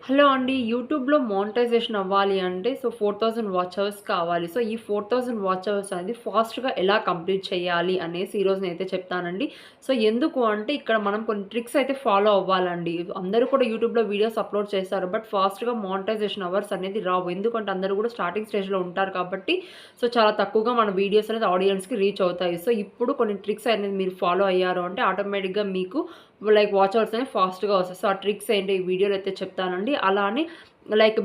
Hello అండి. యూట్యూబ్‌లో monetisation అవ్వాలి అంటే 4000 వాచ్ అవర్స్ కావాలి. ఈ 4000 వాచ్ అవర్స్ అనేది ఫాస్ట్‌గా ఎలా కంప్లీట్ చేయాలి అనేసి ఈరోజు నేనైతే చెప్తానండి. ఎందుకు అంటే ఇక్కడ మనం కొన్ని ట్రిక్స్ అయితే ఫాలో అవ్వాలండి. అందరూ కూడా యూట్యూబ్‌లో వీడియోస్ అప్‌లోడ్ చేస్తారు. బట్ ఫాస్ట్‌గా మోనిటైజేషన్ అవర్స్ అనేది రావు. ఎందుకంటే అందరూ కూడా స్టార్టింగ్ స్టేజ్‌లో ఉంటారు కాబట్టి చాలా తక్కువగా మన వీడియోస్ అనేది ఆడియన్స్‌కి రీచ్ అవుతాయి. ఇప్పుడు కొన్ని ట్రిక్స్ అనేది మీరు ఫాలో అయ్యారు అంటే ఆటోమేటిక్‌గా మీకు వాచ్ అవర్స్ అనేవి ఫాస్ట్‌గా వస్తాయి. ఆ ట్రిక్స్ ఏంటి ఈ వీడియోలో అయితే చెప్తానండి. అలా అని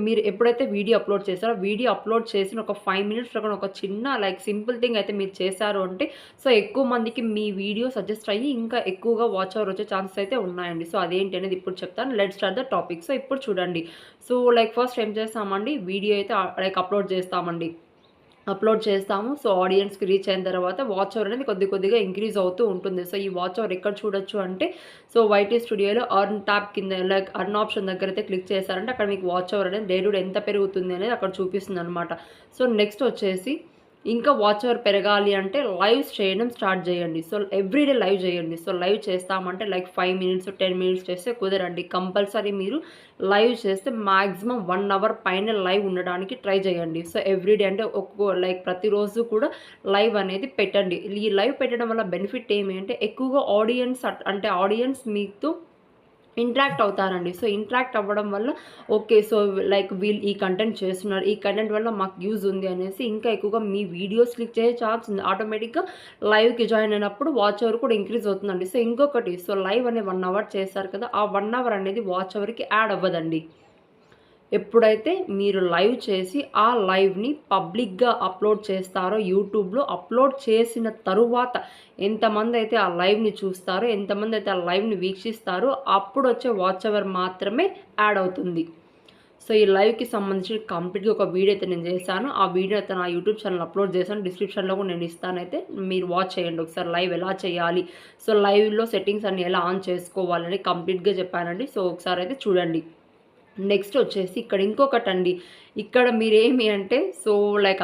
మీరు ఎప్పుడైతే వీడియో అప్‌లోడ్ చేసారో, వీడియో అప్‌లోడ్ చేసిన ఒక 5 మినిట్స్‌లో కూడా ఒక చిన్న సింపుల్ థింగ్ అయితే మీరు చేశారు అంటే ఎక్కువ మందికి మీ వీడియో సజెస్ట్ అయ్యి ఇంకా ఎక్కువగా వాచ్ అవర్ వచ్చే ఛాన్సెస్ అయితే ఉన్నాయండి. అదేంటి అనేది ఇప్పుడు చెప్తాను. Let's start the topic. ఇప్పుడు చూడండి. ఫస్ట్ ఏం చేస్తామండి, వీడియో అయితే అప్‌లోడ్ చేస్తామండి. అప్‌లోడ్ చేస్తాము. ఆడియన్స్‌కి రీచ్ అయిన తర్వాత వాచ్ అవర్ అనేది కొద్దిగా ఇంక్రీజ్ అవుతూ ఉంటుంది. ఈ వాచ్ అవర్ ఎక్కడ చూడొచ్చు అంటే వైటీ స్టూడియోలో అర్న్ టాబ్ కింద అర్న్ ఆప్షన్ దగ్గరైతే క్లిక్ చేశారంటే అక్కడ మీకు వాచ్ అవర్ అనేది డే టు డే ఎంత పెరుగుతుంది అనేది అక్కడ చూపిస్తుందనమాట. నెక్స్ట్ వచ్చేసి ఇంకా వాచ్ అవర్ పెరగాలి అంటే లైవ్స్ చేయడం స్టార్ట్ చేయండి. ఎవ్రీడే లైవ్ చేయండి. లైవ్ చేస్తామంటే 5 మినిట్స్, 10 మినిట్స్ చేస్తే కుదరండి. కంపల్సరీ మీరు లైవ్ చేస్తే మాక్సిమం 1 అవర్ పైన లైవ్ ఉండడానికి ట్రై చేయండి. ఎవ్రీడే అంటే ప్రతిరోజు కూడా లైవ్ అనేది పెట్టండి. ఈ లైవ్ పెట్టడం వల్ల బెనిఫిట్ ఏమి అంటే ఎక్కువగా ఆడియన్స్ మీతో ఇంటరాక్ట్ అవుతారండి. ఇంటరాక్ట్ అవ్వడం వల్ల ఓకే. వీళ్ళు ఈ కంటెంట్ చేస్తున్నారు. ఈ కంటెంట్ వల్ల మాకు యూజ్ ఉంది అనేసి ఇంకా ఎక్కువగా మీ వీడియోస్ క్లిక్ చేసే ఛాన్స్ ఉంది. ఆటోమేటిక్‌గా లైవ్‌కి జాయిన్ అయినప్పుడు వాచ్ అవర్ కూడా ఇంక్రీజ్ అవుతుందండి. ఇంకొకటి లైవ్ అనే 1 అవర్ చేస్తారు కదా! ఆ 1 అవర్ అనేది వాచ్ అవర్‌కి యాడ్ అవ్వదండి. ఎప్పుడైతే మీరు లైవ్ చేసి ఆ లైవ్‌ని పబ్లిక్‌గా అప్‌లోడ్ చేస్తారో యూట్యూబ్‌లో, అప్‌లోడ్ చేసిన తరువాత ఎంతమందైతే ఆ లైవ్‌ని చూస్తారో, ఎంతమందైతే ఆ లైవ్‌ని వీక్షిస్తారో అప్పుడొచ్చే వాచ్ అవర్ మాత్రమే యాడ్ అవుతుంది. ఈ లైవ్‌కి సంబంధించి కంప్లీట్‌గా ఒక వీడియో అయితే నేను చేశాను. ఆ వీడియో అయితే నా యూట్యూబ్ ఛానెల్ అప్‌లోడ్ చేశాను. డిస్క్రిప్షన్‌లో కూడా నేను ఇస్తానైతే మీరు వాచ్ చేయండి ఒకసారి లైవ్ ఎలా చేయాలి. లైవ్‌లో సెట్టింగ్స్ అన్నీ ఎలా ఆన్ చేసుకోవాలని కంప్లీట్‌గా చెప్పానండి. ఒకసారి అయితే చూడండి. నెక్స్ట్ వచ్చేసి ఇక్కడ ఇంకొకటండి. ఇక్కడ మీరేమి అంటే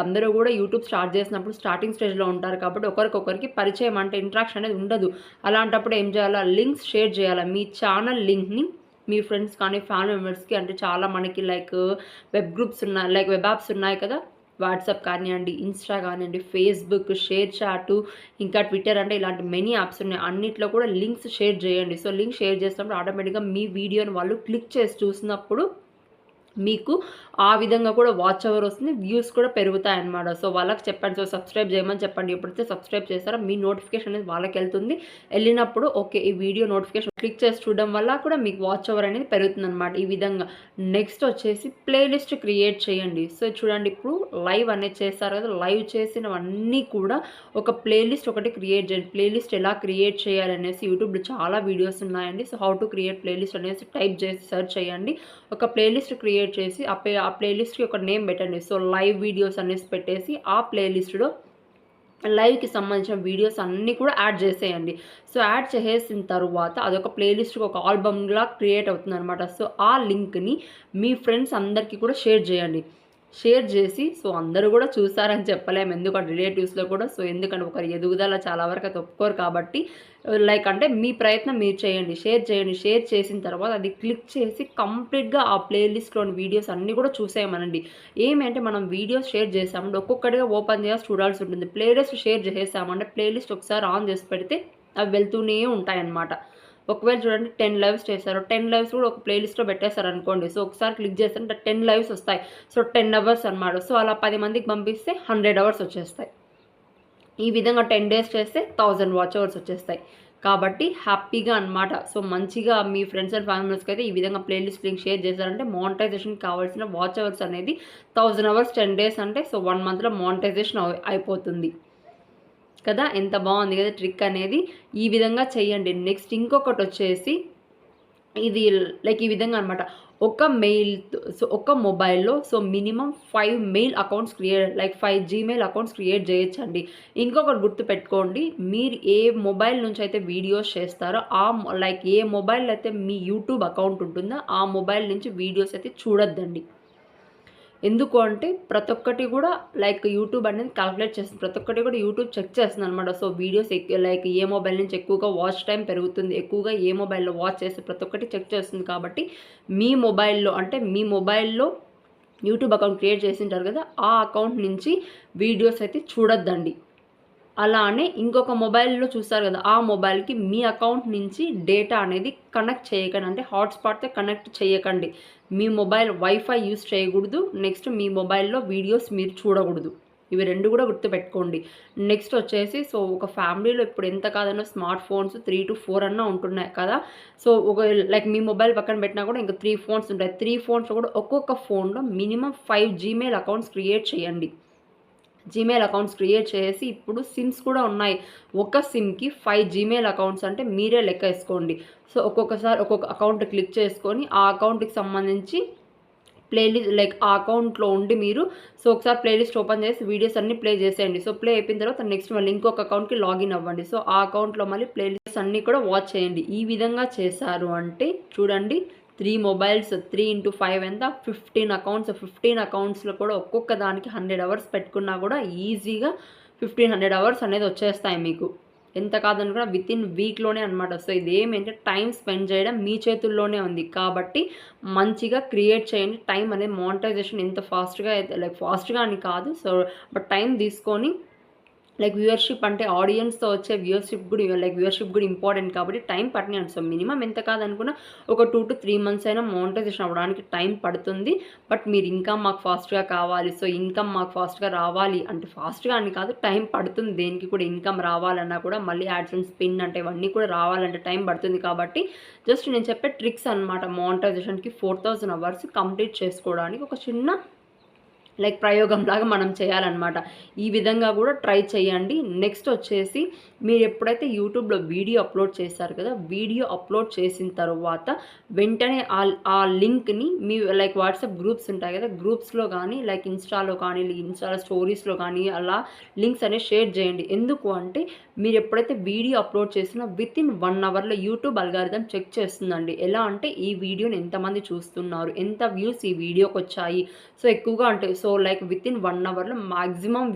అందరూ గూడా యూట్యూబ్ స్టార్ట్ చేసినప్పుడు స్టార్టింగ్ స్టేజ్‌లో ఉంటారు కాబట్టి ఒకరికొకరికి పరిచయం అంటే ఇంటరాక్షన్ అనేది ఉండదు. అలాంటప్పుడు ఏం చేయాలా, లింక్స్ షేర్ చేయాలా. మీ ఛానల్ లింక్‌ని మీ ఫ్రెండ్స్ కానీ, ఫ్యామిలీ మెంబర్స్‌కి అంటే చాలా మనకి వెబ్ గ్రూప్స్ ఉన్నాయి. వెబ్ యాప్స్ ఉన్నాయి కదా! వాట్సాప్ కానియండి, ఇన్‌స్టా కానియండి, ఫేస్‌బుక్, షేర్ చాటు, ఇంకా ట్విట్టర్ అంటే ఇలాంటి మెనీ యాప్స్ ఉన్నాయి. అన్నిట్లో కూడా లింక్స్ షేర్ చేయండి. లింక్ షేర్ చేసినప్పుడు ఆటోమేటిక్‌గా మీ వీడియోని వాళ్ళు క్లిక్ చేసి చూసినప్పుడు మీకు ఆ విధంగా కూడా వాచ్ అవర్ వస్తుంది. వ్యూస్ కూడా పెరుగుతాయన్నమాట. వాళ్ళకి చెప్పండి. సబ్స్క్రైబ్ చేయమని చెప్పండి. ఎప్పుడైతే సబ్స్క్రైబ్ చేస్తారో మీ నోటిఫికేషన్ అనేది వాళ్ళకెళ్తుంది. ఎళ్ళినప్పుడు ఓకే. ఈ వీడియో నోటిఫికేషన్ క్లిక్ చేసి చూడడం వల్ల కూడా మీకు వాచ్ అవర్ అనేది పెరుగుతుందన్నమాట ఈ విధంగా. నెక్స్ట్ వచ్చేసి ప్లేలిస్ట్ క్రియేట్ చేయండి. చూడండి ఇప్పుడు లైవ్ అనేది చేస్తారు కదా! లైవ్ చేసినవన్నీ కూడా ఒక ప్లేలిస్ట్ ఒకటి క్రియేట్ చేయండి. ప్లేలిస్ట్ ఎలా క్రియేట్ చేయాలనేసి యూట్యూబ్‌లో చాలా వీడియోస్ ఉన్నాయండి. హౌ టు క్రియేట్ ప్లేలిస్ట్ అనేసి టైప్ చేసి సెర్చ్ చేయండి. ఒక ప్లేలిస్ట్ క్రియేట్ చేసి ఆ ప్లేలిస్ట్‌కి ఒక నేమ్ పెట్టండి. లైవ్ వీడియోస్ అనేసి పెట్టేసి ఆ ప్లేలిస్ట్‌లో లైవ్‌కి సంబంధించిన వీడియోస్ అన్నీ కూడా యాడ్ చేసేయండి. యాడ్ చేసేసిన తరువాత అదొక ప్లేలిస్ట్‌కి ఒక ఆల్బమ్‌లా క్రియేట్ అవుతుందనమాట. ఆ లింక్‌ని మీ ఫ్రెండ్స్ అందరికీ కూడా షేర్ చేయండి. షేర్ చేసి అందరూ కూడా చూసారని చెప్పలేము. ఎందుకంటే రిలేటివ్స్‌లో కూడా ఎందుకంటే ఒకరి ఎదుగుదల చాలా వరకు అయితే ఒప్పుకోరు కాబట్టి అంటే మీ ప్రయత్నం మీరు చేయండి. షేర్ చేయండి. షేర్ చేసిన తర్వాత అది క్లిక్ చేసి కంప్లీట్‌గా ఆ ప్లేలిస్ట్‌లోని వీడియోస్ అన్నీ కూడా చూసేయమనండి. ఏమంటే మనం వీడియోస్ షేర్ చేసామంటే ఒక్కొక్కటిగా ఓపెన్ చేసి చూడాల్సి ఉంటుంది. ప్లేలిస్ట్ షేర్ చేసేసామంటే ప్లేలిస్ట్ ఒకసారి ఆన్ చేసి పెడితే అవి వెళ్తూనే ఉంటాయన్నమాట. ఒకవేళ చూడండి 10 లైవ్స్ చేశారు. 10 లైవ్స్ కూడా ఒక ప్లేలిస్ట్‌లో పెట్టేసారనుకోండి. ఒకసారి క్లిక్ చేస్తుంటే 10 లైవ్స్ వస్తాయి. 10 అవర్స్ అన్నమాట. అలా 10 మందికి పంపిస్తే 100 అవర్స్ వచ్చేస్తాయి. ఈ విధంగా 10 డేస్ చేస్తే 1000 వాచ్ అవర్స్ వచ్చేస్తాయి. కాబట్టి హ్యాపీగా అన్నమాట. మంచిగా మీ ఫ్రెండ్స్ అండ్ ఫ్యామిలీ మెంబర్స్‌కైతే ఈ విధంగా ప్లేలిస్ట్ లింక్ షేర్ చేశారంటే మానిటైజేషన్‌కి కావాల్సిన వాచ్ అవర్స్ అనేది 1000 అవర్స్ 10 డేస్ అంటే 1 మంత్‌లో మానిటైజేషన్ అయిపోతుంది. కదా! ఎంత బావుంది కదా ట్రిక్ అనేది. ఈ విధంగా చేయండి. నెక్స్ట్ ఇంకొకటొచ్చేసి ఇది ఈ విధంగా అనమాట. ఒక మెయిల్‌తో ఒక మొబైల్‌లో minimum 5 mail accounts 5 Gmail accounts create చేయొచ్చండి. ఇంకొకటి గుర్తుపెట్టుకోండి. మీరు ఏ మొబైల్ నుంచయితే వీడియోస్ చేస్తారో ఏ మొబైల్‌లో అయితే మీ యూట్యూబ్ అకౌంట్ ఉంటుందో ఆ మొబైల్ నుంచి వీడియోస్ అయితే చూడొద్దండి. ఎందుకు అంటే ప్రతి ఒక్కటి కూడా లైక్ యూట్యూబ్ అనేది కాలిక్యులేట్ చేస్తుంది. ప్రతి ఒక్కటి కూడా యూట్యూబ్ చెక్ చేస్తుందనమాట. So videos like a mobile నుంచి ఎక్కువగా వాచ్ టైం పెరుగుతుంది, ఎక్కువగా ఏ మొబైల్‌లో వాచ్ చేస్తే ప్రతి ఒక్కటి చెక్ చేస్తుంది. కాబట్టి మీ మొబైల్‌లో యూట్యూబ్ అకౌంట్ క్రియేట్ చేసుంటారు కదా! ఆ అకౌంట్ నుంచి వీడియోస్ అయితే చూడొద్దండి. అలానే ఇంకొక మొబైల్‌లో చూస్తారు కదా! ఆ మొబైల్‌కి మీ అకౌంట్ నుంచి డేటా అనేది కనెక్ట్ చేయకండి. అంటే హాట్‌స్పాట్‌తో కనెక్ట్ చేయకండి. మీ మొబైల్ వైఫై యూజ్ చేయకూడదు. నెక్స్ట్ మీ మొబైల్‌లో వీడియోస్ మీరు చూడకూడదు. ఇవి 2 కూడా గుర్తుపెట్టుకోండి. నెక్స్ట్ వచ్చేసి సో ఒక ఫ్యామిలీలో ఇప్పుడు ఎంత కాదన్నా స్మార్ట్ ఫోన్స్ 3-4 అన్నా ఉంటున్నాయి కదా! సో లైక్ మీ మొబైల్ పక్కన పెట్టినా కూడా ఇంకా 3 ఫోన్స్ ఉంటాయి. 3 ఫోన్స్‌లో కూడా ఒక్కొక్క ఫోన్‌లో మినిమమ్ 5 జీమెయిల్ అకౌంట్స్ క్రియేట్ చేయండి. జీమెయిల్ అకౌంట్స్ క్రియేట్ చేసి ఇప్పుడు సిమ్స్ కూడా ఉన్నాయి. ఒక సిమ్‌కి 5 జీమెయిల్ అకౌంట్స్ అంటే మీరే లెక్కేసుకోండి. సో ఒక్కొక్కసారి ఒక్కొక్క అకౌంట్ క్లిక్ చేసుకొని ఆ అకౌంట్‌కి సంబంధించి లైక్ ఆ అకౌంట్‌లో ఉండి మీరు సో ఒకసారి ప్లేలిస్ట్ ఓపెన్ చేసి వీడియోస్ అన్నీ ప్లే చేసేయండి. సో ప్లే అయిపోయిన తర్వాత నెక్స్ట్ మళ్ళీ ఇంకొక అకౌంట్‌కి లాగిన్ అవ్వండి. సో ఆ అకౌంట్‌లో మళ్ళీ ప్లేలిస్ట్స్ అన్నీ కూడా వాచ్ చేయండి. ఈ విధంగా చేశారు అంటే చూడండి 3 మొబైల్స్ 3x5 ఎంత 15 అకౌంట్స్. 15 అకౌంట్స్‌లో కూడా ఒక్కొక్క దానికి 100 అవర్స్ పెట్టుకున్నా కూడా ఈజీగా 1500 అవర్స్ అనేది వచ్చేస్తాయి మీకు. ఎంత కాదనుకున్నా వితిన్ వీక్‌లోనే అనమాట. సో ఇదేమేంటే టైం స్పెండ్ చేయడం మీ చేతుల్లోనే ఉంది. కాబట్టి మంచిగా క్రియేట్ చేయండి. టైం అనేది మానిటైజేషన్ ఎంత ఫాస్ట్‌గా అయితే లైక్ ఫాస్ట్‌గా అని కాదు. సో బట్ టైం తీసుకొని లైక్ వ్యూవర్‌షిప్ అంటే ఆడియన్స్‌తో వచ్చే వ్యూవర్‌షిప్ కూడా ఇంపార్టెంట్ కాబట్టి టైం పట్టినాను. సో మినిమమ్ ఎంత కాదనుకున్నా ఒక 2-3 మంత్స్ అయినా మానిటైజేషన్ అవ్వడానికి టైం పడుతుంది. బట్ మీరు ఇన్‌కమ్ మాకు ఫాస్ట్‌గా కావాలి. సో ఇన్‌కమ్ మాకు ఫాస్ట్‌గా రావాలి అంటే ఫాస్ట్‌గా అని కాదు టైం పడుతుంది. దేనికి కూడా ఇన్‌కమ్ రావాలన్నా కూడా మళ్ళీ యాడ్సెన్స్ పిన్ అంటే ఇవన్నీ కూడా రావాలంటే టైం పడుతుంది. కాబట్టి జస్ట్ నేను చెప్పే ట్రిక్స్ అనమాట మానిటైజేషన్‌కి 4000 అవర్స్ కంప్లీట్ చేసుకోవడానికి ఒక చిన్న లైక్ ప్రయోగంలాగా మనం చేయాలన్నమాట. ఈ విధంగా కూడా ట్రై చేయండి. నెక్స్ట్ వచ్చేసి మీరు ఎప్పుడైతే యూట్యూబ్‌లో వీడియో అప్లోడ్ చేశారు కదా! వీడియో అప్లోడ్ చేసిన తరువాత వెంటనే ఆ లింక్‌ని మీ లైక్ వాట్సాప్ గ్రూప్స్ ఉంటాయి కదా! గ్రూప్స్‌లో గానీ, లైక్ ఇన్‌స్టాలో కానీ, ఇన్‌స్టాలో స్టోరీస్‌లో కానీ అలా లింక్స్ అనేవి షేర్ చేయండి. ఎందుకు అంటే మీరు ఎప్పుడైతే వీడియో అప్లోడ్ చేసినా వితిన్ 1 అవర్‌లో యూట్యూబ్ అల్గారిథం చెక్ చేస్తుందండి. ఎలా అంటే ఈ వీడియోని ఎంతమంది చూస్తున్నారు? ఎంత వ్యూస్ ఈ వీడియోకొచ్చాయి? సో ఎక్కువగా అంటే సో లైక్ వితిన్ 1 అవర్‌లో మాక్సిమం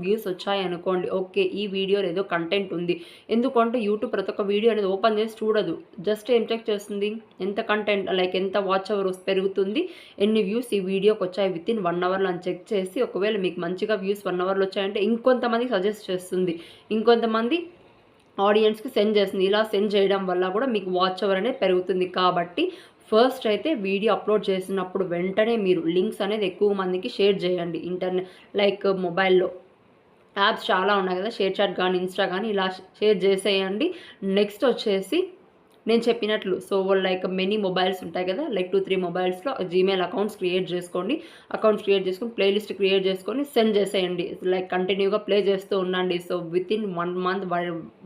వ్యూస్ వచ్చాయనుకోండి. ఓకే. ఈ వీడియోలో ఏదో కంటెంట్ ఉంది. ఎందుకంటే యూట్యూబ్ ప్రతి ఒక్క వీడియో అనేది ఓపెన్ చేసి చూడదు. జస్ట్ ఏం చెక్ చేస్తుంది? ఎంత కంటెంట్ లైక్ ఎంత వాచ్ అవర్ పెరుగుతుంది, ఎన్ని వ్యూస్ ఈ వీడియోకొచ్చాయి వితిన్ 1 అవర్‌లో అని చెక్ చేసి ఒకవేళ మీకు మంచిగా వ్యూస్ 1 అవర్‌లో వచ్చాయంటే ఇంకొంతమందికి సజెస్ట్ చేస్తుంది. ఇంకొంతమంది ఆడియన్స్‌కి సెండ్ చేస్తుంది. ఇలా సెండ్ చేయడం వల్ల కూడా మీకు వాచ్ అవర్ అనేది పెరుగుతుంది. కాబట్టి ఫస్ట్ అయితే వీడియో అప్లోడ్ చేసినప్పుడు వెంటనే మీరు లింక్స్ అనేది ఎక్కువ మందికి షేర్ చేయండి. లైక్ మొబైల్‌లో యాప్స్ చాలా ఉన్నాయి కదా! షేర్ చాట్ గానీ, ఇన్‌స్టా గానీ ఇలా షేర్ చేసేయండి. నెక్స్ట్ వచ్చేసి నేను చెప్పినట్లు సో లైక్ మెనీ మొబైల్స్ ఉంటాయి కదా! లైక్ 2-3 మొబైల్స్‌లో జీమెయిల్ అకౌంట్స్ క్రియేట్ చేసుకోండి. అకౌంట్స్ క్రియేట్ చేసుకొని ప్లేలిస్ట్ క్రియేట్ చేసుకొని సెండ్ చేసేయండి. లైక్ కంటిన్యూగా ప్లే చేస్తూ ఉండండి. సో వితిన్ 1 మంత్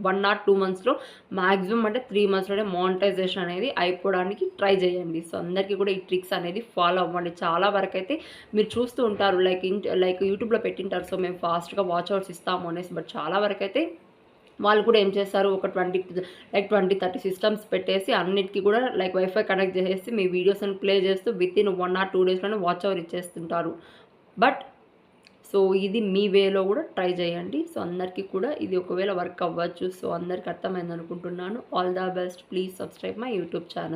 1 ఆర్ 2 మంత్స్‌లో మాక్సిమం అంటే 3 మంత్స్‌లోనే మానిటైజేషన్ అనేది అయిపోవడానికి ట్రై చేయండి. సో అందరికీ కూడా ఈ ట్రిక్స్ అనేది ఫాలో అవ్వండి. చాలా వరకైతే మీరు చూస్తూ ఉంటారు లైక్ యూట్యూబ్‌లో పెట్టింటారు. సో మేము ఫాస్ట్‌గా వాచ్ అవర్స్ ఇస్తాము అనేసి. బట్ చాలా వరకైతే వాళ్ళు కూడా ఏం చేస్తారు ఒక 20-30 సిస్టమ్స్ పెట్టేసి అన్నిటికి కూడా లైక్ వైఫై కనెక్ట్ చేసేసి మీ వీడియోస్‌ని ప్లే చేస్తూ వితిన్ 1 ఆర్ 2 డేస్‌లోనే వాచ్ అవర్ ఇచ్చేస్తుంటారు. బట్ సో ఇది మీ వేలో కూడా ట్రై చేయండి. సో అందరికీ కూడా ఇది ఒకవేళ వర్క్ అవ్వచ్చు. సో అందరికి అర్థమైందనుకుంటున్నాను. All the best. Please subscribe my YouTube channel.